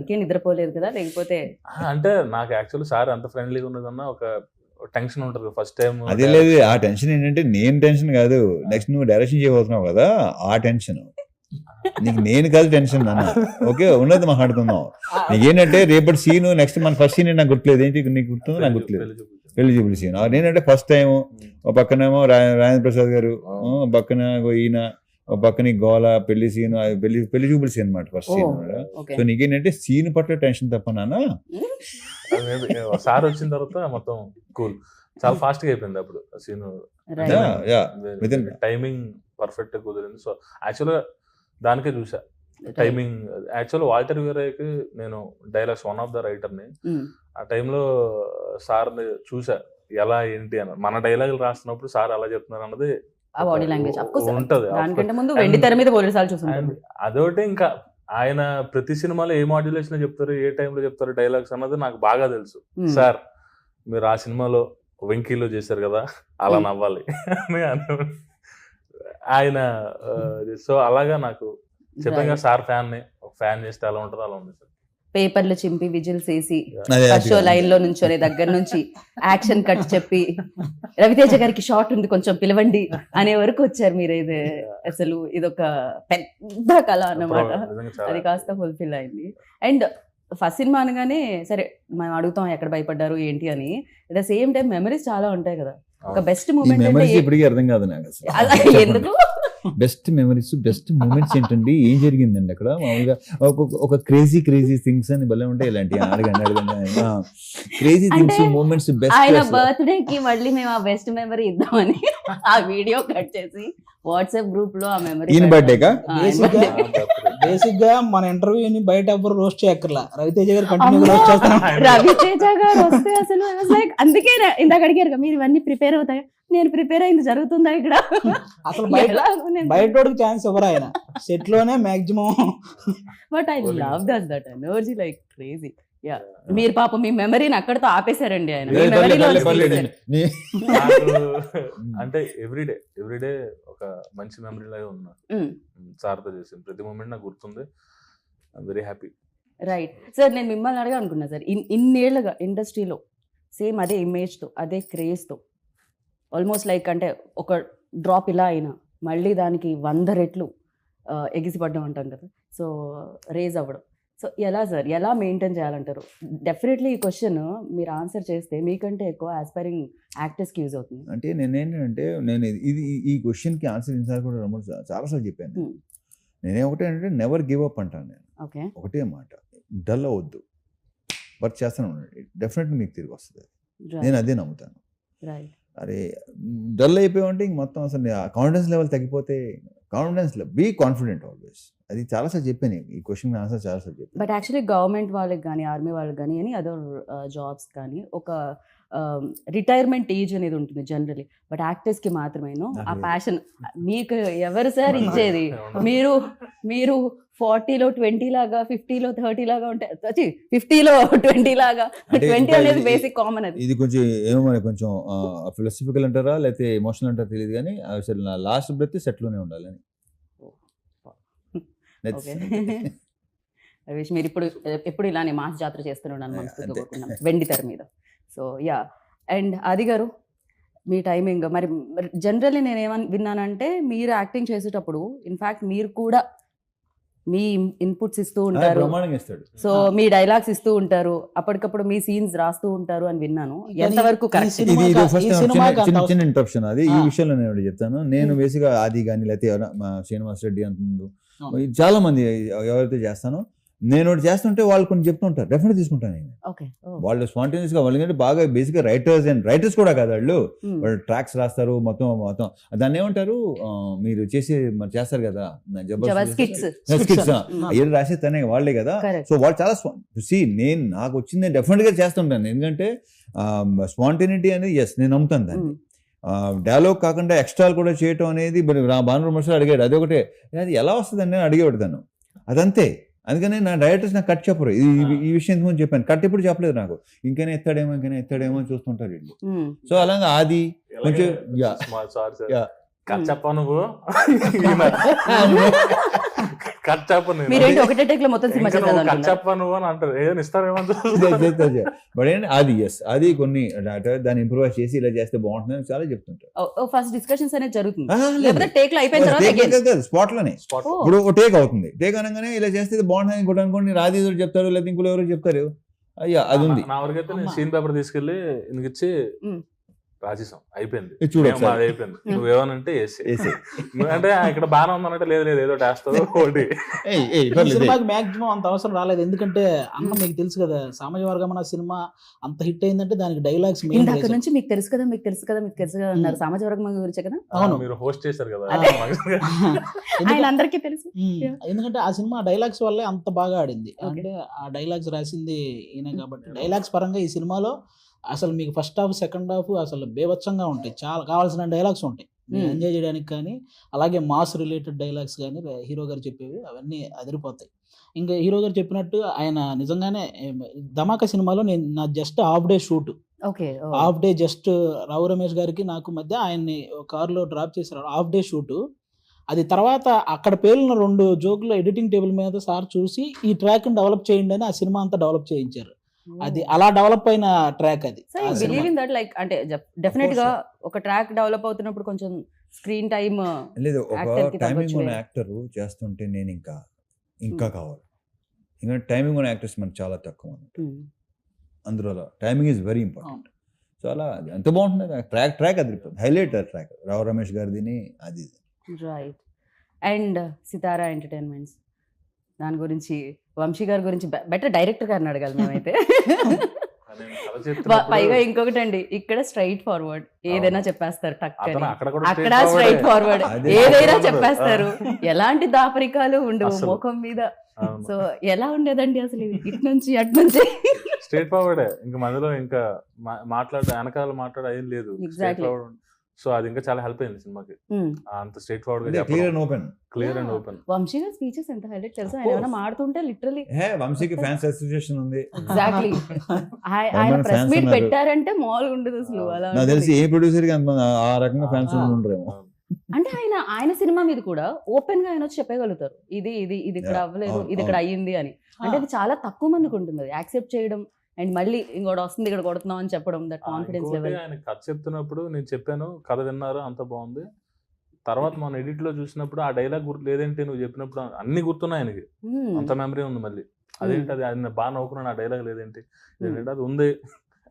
అందుకే నిద్రపోలేదు కదా లేకపోతే అంటే నాకు యాక్చువల్లీ సార్ అంత ఫ్రెండ్లీగా ఉన్నదన్న ఒక టెన్షన్ ఉంటుంది ఫస్ట్ టైం. అదే లేదు, ఆ టెన్షన్ ఏంటంటే నేను టెన్షన్ కాదు, నెక్స్ట్ నువ్వు డైరెక్షన్ చేయబోతున్నావు కదా ఆ టెన్షన్. నీకు నేను కాదు టెన్షన్ అన్న, ఓకే ఉన్నది మాట్లాడుతున్నావు. నీకేంటంటే రేపటి సీన్ నెక్స్ట్ మన ఫస్ట్ సీన్ నాకు గుర్తులేదు, ఏంటి నీకు గుర్తుందో నాకు గుర్తులేదు, పెళ్లి చూపుల సీన్. నేనంటే ఫస్ట్ టైం ఒక పక్కనేమో రాజేంద్ర ప్రసాద్ గారు, పక్కన ఈయన, ఒక పక్కన గోల పెళ్లి సీన్, పెళ్లి చూపుల సీన్ అనమాట ఫస్ట్ సీన్. సో నీకేంటంటే సీన్ పట్ల టెన్షన్ తప్ప నాన్న. సార్ వచ్చిన తర్వాత మొత్తం కూల్, చాలా ఫాస్ట్ గా అయిపోయింది అప్పుడు సీన్, టైమింగ్ పర్ఫెక్ట్ గా కుదిరింది. సో యాక్చువల్గా దానికే చూసా టైమింగ్. యాక్చువల్ వాల్టర్ వీరయ్యకి నేను డైలాగ్స్ వన్ ఆఫ్ ద రైటర్ని, ఆ టైంలో సార్ని చూసా ఎలా ఏంటి అని. మన డైలాగులు రాస్తున్నప్పుడు సార్ అలా చెప్తున్నారు అన్నది బాడీ లాంగ్వేజ్ ఉంటది. దానికంటే ముందు వెండి తెర మీద పోలీసాలు చూసాను. అదొకటి ఇంకా ఆయన ప్రతి సినిమాలో ఏ మాడ్యులేషన్ చెప్తారు, ఏ టైంలో చెప్తారు డైలాగ్స్ అన్నది నాకు బాగా తెలుసు. సార్ మీరు ఆ సినిమాలో వెంకీలో చేశారు కదా అలా నవ్వాలి ఆయన. సో అలాగా నాకు చెప్పాను కదా సార్ ఫ్యాన్ చేస్తే అలా ఉంటుందో అలా ఉంది సార్. పేపర్లు చింపి విజిల్స్ వేసి ఫస్ట్ షో లైన్ లో నుంచొని దగ్గర నుంచి యాక్షన్ కట్ చెప్పి రవితేజ గారికి షార్ట్ ఉంది కొంచెం పిలవండి అనే వరకు వచ్చారు మీరు. ఇది అసలు ఇదొక పెద్ద కళ అన్నమాట, అది కాస్త ఫుల్ఫిల్ అయింది. అండ్ ఫస్ట్ సినిమా అనగానే సరే మనం అడుగుతాం ఎక్కడ భయపడ్డారు ఏంటి అని, at the same time memories చాలా ఉంటాయి కదా. ఒక బెస్ట్ మూమెంట్ ఇప్పటికీ అర్థం కాదు నాకు ఎందుకు బెస్ట్ మెమరీస్ బెస్ట్ మూమెంట్స్ ఏంటండి, ఏం జరిగిందండి అక్కడ మామూలుగా ఒక క్రేజీ థింగ్స్ అని భలే ఉంటాయి ఇలాంటి అడగండి క్రేజీ థింగ్స్ మూమెంట్స్. ఆయన బర్త్డే కి మళ్ళీ మేము ఆ బెస్ట్ మెమరీ ఇద్దామని ఆ వీడియో కట్ చేసి వాట్సాప్ గ్రూప్ లో ఆ మెమరీ. ఈయన బర్త్డేకా? బేసిక్ గా మన ఇంటర్వ్యూని బయట ఎవరు రోస్ట్ చేయక్కర్లా, రవితేజ గారు కంటిన్యూ రోస్ట్ చేస్తారు. రవితేజ గారు వస్తే అసలు అందుకే ఇందాక అడిగారు మీరు ఇవన్నీ ప్రిపేర్ అవుతాయి, నేను ప్రిపేర్ అయింది జరుగుతుందా ఇక్కడ? అసలు బయట ఛాన్స్ ఎవరు ఆయన సెట్ లోనే maximum. But I love that energy like crazy. Yeah మీరు పాపం మీ మెమరీని అక్కడతో ఆపేశారండి ఆయన. అంటే ఎవ్రీడే ఒక మంచి మెమరీ లాగా ఉన్నా సార్తో చేసింది ప్రతి మూమెంట్ నాకు గుర్తుంది. Very happy. రైట్ సార్, నేను మిమ్మల్ని అడగా అనుకున్నా సార్, ఇన్నేళ్లుగా ఇండస్ట్రీలో సేమ్ అదే ఇమేజ్తో అదే క్రేజ్తో ఆల్మోస్ట్ లైక్ అంటే ఒక డ్రాప్ ఇలా అయినా మళ్ళీ దానికి 100 రెట్లు ఎగిసిపడ్డం అంటాం కదా, సో రేజ్ అవ్వడం. సో ఎలా సార్, ఎలా మెయింటైన్ చేయాలంటారు? డెఫినెట్లీ ఈ క్వశ్చన్ మీరు ఆన్సర్ చేస్తే మీకంటే ఎక్కువ ఆస్పైరింగ్ యాక్టర్స్కి యూజ్ అవుతుంది. అంటే నేనేంటంటే ఈ క్వశ్చన్కి ఆన్సర్ ఇన్సార్ కూడా చాలాసార్లు చెప్పాను. నేనేమంటే నెవర్ గివ్ అప్ అంటాను నేను. ఓకే, ఒకటే మాట, డల్ అవ్వద్దు, వర్క్ చేస్తాను ఉండండి, డెఫినెట్లీ మీకు తిరిగి వస్తుంది. నేను అదే నమ్ముతాను. రైట్. అరే డల్ అయిపోయామంటే ఇంక మొత్తం అసలు కాన్ఫిడెన్స్ లెవెల్ తగ్గిపోతే, బీ కాన్ఫిడెంట్ ఆల్వేస్. అది చాలాసార్లు చెప్పాను, ఈ క్వశ్చన్ ఆన్సర్ చాలాసార్లు చెప్పాను. బట్ యాక్చువల్లీ గవర్నమెంట్ వాళ్ళకి కానీ ఆర్మీ వాళ్ళకి కానీ అని అదర్ జాబ్స్ కానీ ఒక రిటైర్మెంట్ ఏజ్ అనేది ఉంటుంది జనరలీ, బట్ యాక్టర్స్కి మాత్రమేను ఆ ప్యాషన్. మీకు ఎవరు సార్ ఇచ్చేది? మీరు 40లో 20 లాగా, 50లో 30 లాగా ఉంటాయి, 50లో 20 లాగా. 20 అనేది బేసిక్ కామన్. అది ఇది కొంచెం ఏమో కొంచెం ఫిలాసఫికల్ అంటారా లేకపోతే ఎమోషనల్ అంటారా తెలియదు కానీ అసలు నా లాస్ట్ బ్రెత్ సెట్లోనే ఉండాలని. రవీష్, మీరు ఎప్పుడు ఇలానే మాస్ జాతర చేస్తున్నాను మనస్ఫూర్తిగా కోరుకున్నాం వెండి తెర మీద. సో యా, అండ్ ఆది గారు మీ టైమింగ్ మరి జనరల్లీ నేను ఏమని విన్నానంటే మీరు యాక్టింగ్ చేసేటప్పుడు ఇన్ఫ్యాక్ట్ మీరు కూడా మీ ఇన్పుట్స్ ఇస్తూ ఉంటారు, సో మీ డైలాగ్స్ ఇస్తూ ఉంటారు, అప్పటికప్పుడు మీ సీన్స్ రాస్తూ ఉంటారు అని విన్నాను. ఎంతవరకు చిన్న ఇంటరప్షన్ అది ఈ విషయంలో నేను చెప్తాను. నేను బేసిక్గా ఆది కానీ లేకపోతే శ్రీనివాస్ రెడ్డి అంత ముందు చాలా మంది ఎవరైతే చేస్తానో నేను ఒకటి చేస్తుంటే వాళ్ళు కొన్ని చెప్తుంటారు, డెఫినెట్ తీసుకుంటాను నేను. వాళ్ళు స్పాంటేనియస్ గా, వాళ్ళకి బాగా బేసిక్గా రైటర్స్ కూడా కాదు వాళ్ళు ట్రాక్స్ రాస్తారు, మొత్తం దాన్ని ఏమంటారు మీరు చేస్తారు కదా స్కిట్స్, ఏది రాసేస్తానే వాళ్ళే కదా. సో వాళ్ళు చాలా నాకు వచ్చింది డెఫినెట్ గా చేస్తుంటాను, ఎందుకంటే స్పాంటేనిటీ అనేది నేను నమ్ముతాను దాన్ని. డైలాగ్ కాకుండా ఎక్స్ట్రా కూడా చేయటం అనేది భాను మనుషులు అడిగాడు, అది ఒకటే, అది ఎలా వస్తుందని నేను అడిగేవాడు తను, అదంతే. అందుకని నా డైరెక్టర్స్ నాకు కట్ చెప్పరు, ఈ విషయం ముందు చెప్పాను, కట్ ఎప్పుడు చెప్పలేదు నాకు, ఇంకైనా ఎత్తాడేమో అని చూస్తుంటారు వీళ్ళు. సో అలాగా ఆది కొంచెం కట్ చెప్పా నువ్వు కట్ చెప్ప మీరేంటి ఒకటే టేక్ లో మొత్తం సినిమా కట్ చెప్పా నువ్వు అని అంటారు, ఏదైనా ఇస్తారేమో బట్ అది అది కొన్ని దాన్ని ఇంప్రూవైజ్ చేసి ఇలా చేస్తే బాగుంటుంది చాలా చెప్తుంటారు. ఫస్ట్ డిస్కషన్స్ అనేది జరుగుతుంది, లేకపోతే టేక్ లో అయిపోయిన తర్వాత స్పాట్ లోనే ఇప్పుడు ఒక టేక్ అవుతుంది, టేక్ అనగానే ఇలా చేస్తే బాగుంటుంది ఇంకోటి అనుకోండి, రాధి చెప్తారు లేదా ఇంకోటి ఎవరు చెప్తారు, అయ్యా అది ఉంది. నా వరకైతే నేను సీన్ పేపర్ తీసుకెళ్లి ఇచ్చి రాసేసాం, అయిపోయింది అయిపోయింది, నువ్వేమనంటే వేసి అంటే ఇక్కడ బాగా ఉందనంటే లేదు లేదు ఏదో వేస్తావు ఒకటి. సినిమాకి మాక్సిమం అంత అవసరం రాలేదు, ఎందుకంటే అన్న మీకు తెలుసు కదా సామాజిక వర్గం అన్న సినిమా అంత హిట్ అయిందంటే దానికి డైలాగ్స్ అక్కడ నుంచి మీకు తెలుసు కదా మీకు తెలుసు కదా మీకు తెలుసు కదా అన్నారు, సామాజిక వర్గం గురించి కదా. అవును, మీరు హోస్ట్ చేశారు కదా, అందరికీ తెలుసు. ఎందుకంటే ఆ సినిమా డైలాగ్స్ వల్లే అంత బాగా ఆడింది, అంటే ఆ డైలాగ్స్ రాసింది ఈయన కాబట్టి. డైలాగ్స్ పరంగా ఈ సినిమాలో అసలు మీకు ఫస్ట్ హాఫ్ సెకండ్ హాఫ్ అసలు బేభత్సంగా ఉంటాయి, చాలా కావాల్సిన డైలాగ్స్ ఉంటాయి ఎంజాయ్ చేయడానికి, కానీ అలాగే మాస్ రిలేటెడ్ డైలాగ్స్ కానీ హీరో గారు చెప్పేవి అవన్నీ అదిరిపోతాయి. ఇంకా హీరో గారు చెప్పినట్టు ఆయన నిజంగానే ధమాకా సినిమాలో నేను నా just half day shoot, half day just Rao Ramesh గారికి నాకు మధ్య ఆయన్ని కారులో డ్రాప్ చేశారు, హాఫ్ డే షూట్. అది తర్వాత అక్కడ పేలిన 2 జోకులు ఎడిటింగ్ టేబుల్ మీద సార్ చూసి ఈ ట్రాక్ డెవలప్ చేయండి అని ఆ సినిమా అంతా డెవలప్ చేయించారు. అది అలా డెవలప్ అయిన ట్రాక్ అది. లైక్ అంటే డెఫినెట్ గా ఒక ట్రాక్ డెవలప్ అవుతున్నప్పుడు కొంచెం స్క్రీన్ టైమ్ లేదు, ఒక టైమింగ్ ఉన్న యాక్టర్ చేస్తుంటే నేను ఇంకా కావాలి, ఎందుకంటే టైమింగ్ ఉన్న యాక్టర్స్ మనకు చాలా తక్కువ అన్నట్టు, అందులో timing is very important. So అలా ఎంత బాగుంటుంది ట్రాక్ అది హైలైట్ ట్రాక్ రావు రమేష్ గారిది అది. రైట్. అండ్ సితారా ఎంటర్టైన్మెంట్స్ దాని గురించి వంశీ గారి గురించి బెటర్ డైరెక్టర్ గారిని అడగాలి మేమైతే. పైగా ఇంకొకటి అండి, ఇక్కడ స్ట్రైట్ ఫార్వర్డ్ ఏదైనా చెప్పేస్తారు, టక్ అక్కడ స్ట్రైట్ ఫార్వర్డ్ ఏదైనా చెప్పేస్తారు, ఎలాంటి దాపరికాలు ఉండవు ముఖం మీద. సో ఎలా ఉండేదండి అసలు ఇటు నుంచి అటు నుంచి స్ట్రైట్ ఫార్వర్డ్, ఇంకా మధ్యలో ఇంకా వెనకాల మాట్లాడే ఏం లేదు. సో అది ఇంకా చాలా హెల్ప్ అయింది సినిమాకి, అంత స్ట్రైట్ ఫార్వర్డ్ గా క్లియర్ అండ్ ఓపెన్. వంశీ గారి స్పీచెస్ ఎంత హైలైట్ తెలుసా, ఆయన ఏమైనా మాడుతుంటే లిటరల్లీ వంశీకి ఫ్యాన్స్ అసోసియేషన్ ఉంది. ఎగ్జాక్ట్లీ, ఆయన ప్రెస్ మీట్ పెట్టారంటే మామూలుగా ఉండదు అసలు. అలా నాకు తెలిసి ఏ ప్రొడ్యూసర్ కి ఆ రకంగా ఫ్యాన్స్ ఉండరేమో. అంటే ఆయన సినిమా మీద కూడా ఓపెన్ గా ఆయన వచ్చి చెప్పగలుగుతారు, ఇది ఇది ఇది ఇక్కడ అవ్వలేదు, ఇది ఇక్కడ అయ్యింది అని. అంటే అది చాలా తక్కువ మందికి ఉంటుంది అది యాక్సెప్ట్ చేయడం, అండ్ మళ్ళీ ఇంకోటి వస్తుంది ఇక్కడ కొడుతున్నాం అని చెప్పడం, దట్ కాన్ఫిడెన్స్ లెవెల్. ఆయన కథ చెప్తున్నప్పుడు నేను చెప్పాను, కథ విన్నారు అంత బాగుంది, తర్వాత మనం ఎడిట్ లో చూసినప్పుడు ఆ డైలాగ్ గుర్తు లేదేంటి నువ్వు చెప్పినప్పుడు అన్ని గుర్తున్నాయి ఆయనకి, అంత మెమరీ ఉంది. మళ్ళీ అదేంటి అది ఆయన బాగా నవ్వుకున్నాను, ఆ డైలాగ్ లేదేంటి అది ఉంది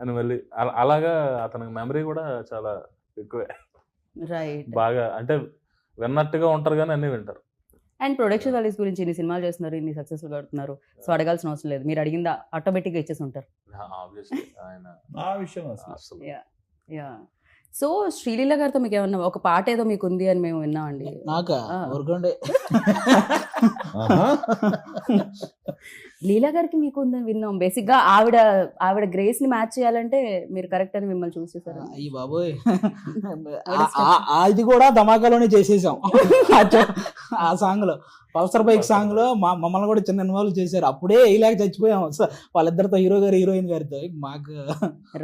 అని మళ్ళీ అలాగా అతనికి మెమరీ కూడా చాలా ఎక్కువే. రైట్, బాగా అంటే విన్నట్టుగా ఉంటారు కానీ అన్ని వింటారు. అండ్ ప్రొడక్షన్ వాల్యూస్ గురించి ఇన్ని సినిమాలు చేస్తున్నారు, ఇన్ని సక్సెస్ఫుల్ కడుతున్నారు, సో అడగాల్సిన అవసరం లేదు, మీరు అడిగిందా ఆటోమేటిక్ గా ఇచ్చేసి ఉంటారు. సో శ్రీలీల గారితో మీకు ఏమన్నా ఒక పాట ఏదో మీకు ఉంది అని మేము విన్నామండి. లీలా గారికి మీకు ఉందని విన్నాం. బేసిక్ గా ఆవిడ గ్రేస్ ని మ్యాచ్ చేయాలంటే మీరు కరెక్ట్ అని మిమ్మల్ని చూసేసారు. అయ్యి బాబోయ్, అది కూడా ధమాకాలోనే చేసేసాం. ఆ సాంగ్ లో పల్సర్ బైక్ సాంగ్ లో మమ్మల్ని కూడా చిన్న ఇన్వాల్వ్ చేశారు, అప్పుడే ఇలాగ చచ్చిపోయాం వాళ్ళిద్దరితో, హీరో గారు హీరోయిన్ గారితో. మాకు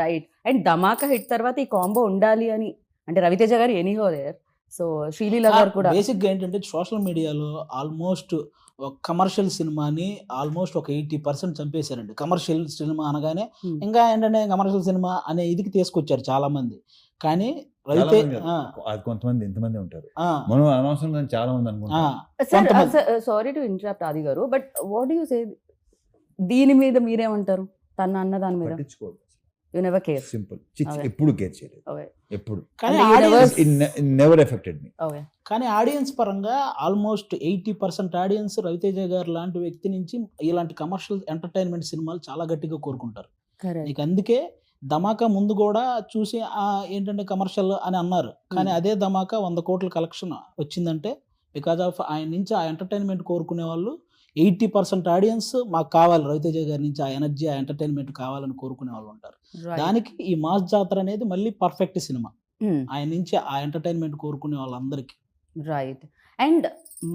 రైట్. అండ్ ధమాకా హిట్ తర్వాత ఈ కాంబో ఉండాలి అని అంటే రవితేజ గారు ఎనీహో దేర్, సో శ్రీలీల గారు కూడా. బేసిక్ గా ఏంటంటే సోషల్ మీడియాలో ఆల్మోస్ట్ ఒక కమర్షియల్ సినిమాని ఆల్మోస్ట్ ఒక 80% చంపేశారండి. కమర్షియల్ సినిమా అనగానే ఇంకా ఏంటంటే కమర్షియల్ సినిమా అనే ఇదికి తీసుకొచ్చారు చాలా మంది. కానీ కొంతమంది ఎంతమంది ఉంటారు, మనం అనవసరం చాలా మంది అనుకుంటాం. సారీ టు ఇంటరప్ట్ ఆది గారు, బట్ వాట్ యు సే దీని మీద మీరేమంటారు? తన అన్న దాని మీద యు నెవర్ కేర్. సింపుల్, ఎప్పుడు కేర్ చేయలేదు, ఎప్పుడు. నెవర్ ఎఫెక్టెడ్ మీ. కానీ ఆడియన్స్ పరంగా ఆల్మోస్ట్ 80% ఆడియన్స్ రవితేజ గారు లాంటి వ్యక్తి నుంచి ఇలాంటి కమర్షియల్ ఎంటర్టైన్మెంట్ సినిమాలు చాలా గట్టిగా కోరుకుంటారు. నీకు అందుకే ధమాకా ముందు కూడా చూసి ఏంటంటే కమర్షియల్ అని అన్నారు, కానీ అదే ధమాకా 100 కోట్ల కలెక్షన్ వచ్చిందంటే బికాజ్ ఆఫ్ ఆయన నుంచి ఆ ఎంటర్టైన్మెంట్ కోరుకునే వాళ్ళు 80% ఆడియన్స్ మాకు కావాలి, రవితేజ గారి నుంచి ఆ ఎనర్జీ ఆ ఎంటర్టైన్మెంట్ కావాలని కోరుకునే వాళ్ళు ఉంటారు. దానికి ఈ మాస్ జాతర అనేది మళ్ళీ పర్ఫెక్ట్ సినిమా, ఆయన నుంచి ఆ ఎంటర్టైన్మెంట్ కోరుకునే వాళ్ళందరికీ. రైట్. అండ్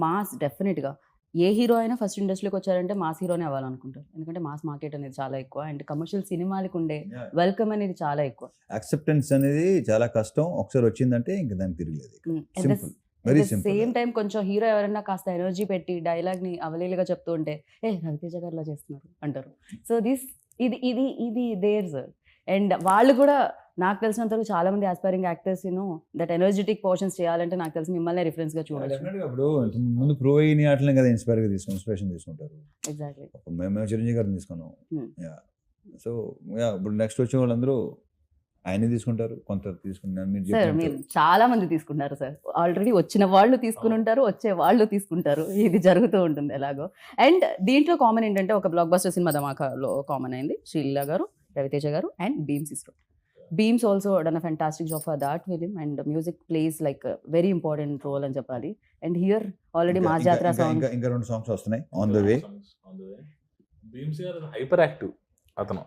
మాస్ డెఫినెట్ గా ఏ హీరో అయినా ఫస్ట్ ఇండస్ట్రీకి వచ్చారంటే మాస్ హీరోనే అవ్వాలనుకుంటారు, ఎందుకంటే మాస్ మార్కెట్ అనేది చాలా ఎక్కువ అండ్ కమర్షియల్ సినిమాలకు ఉండే వెల్కమ్ అనేది చాలా ఎక్కువ. యాక్సెప్టెన్స్ అనేది చాలా కష్టం, ఒకసారి వచ్చిందంటే ఇంకా దానికి తిరగలేదు. Simple, very simple. Same time కొంచెం హీరో ఎవరైనా కాస్త ఎనర్జీ పెట్టి డైలాగ్ ని అవలీలుగా చెప్తూ ఉంటే ఏ రవితేజ గారిలా చేస్తున్నారు అంటారు. సో ఇది ఇది ఇది దేర్స్. అండ్ వాళ్ళు కూడా నాకు తెలిసినంత వరకు చాలా మంది aspiring actors that energetic portions చేయాలంటే నాకు తెలిసి మిమ్మల్ని రిఫరెన్స్ గా చూడొచ్చు. Definitely గా ఇప్పుడు ముందు ప్రో అయిన ఆటలే కదా ఇన్స్పిరేషన్ తీసుకుంటారు. ఎగ్జాక్ట్లీ. మేము చిరంజీవి గారిని తీసుకున్నాం. సో ఇప్పుడు నెక్స్ట్ వచ్చే వాళ్ళందరూ ఆయనే తీసుకుంటారు, కొంత తీసుకుంటారు. సార్ మీరు చాలా మంది తీసుకుంటారు సార్, ఆల్రెడీ వచ్చిన వాళ్ళు తీసుకుని ఉంటారు, వచ్చే వాళ్ళు తీసుకుంటారు, ఇది జరుగుతూ ఉంటుంది ఎలాగో. అండ్ దీంట్లో కామన్ ఏంటంటే ఒక బ్లాక్ బస్టర్ సినిమా ధమాకాలో కామన్ అయింది శ్రీలీల గారు, రవితేజ గారు అండ్ బీమ్స్ ఇస్రో. Bheems also done a fantastic job for that film and music plays like very important role అని చెప్పాలి. అండ్ హియర్ ఆల్రెడీ మా జాతర సాంగ్, ఇంకా 2 సాంగ్స్ వస్తున్నాయి ఆన్ ద వే. భీమ్స్ గారు హైపర్ యాక్టివ్ అతను,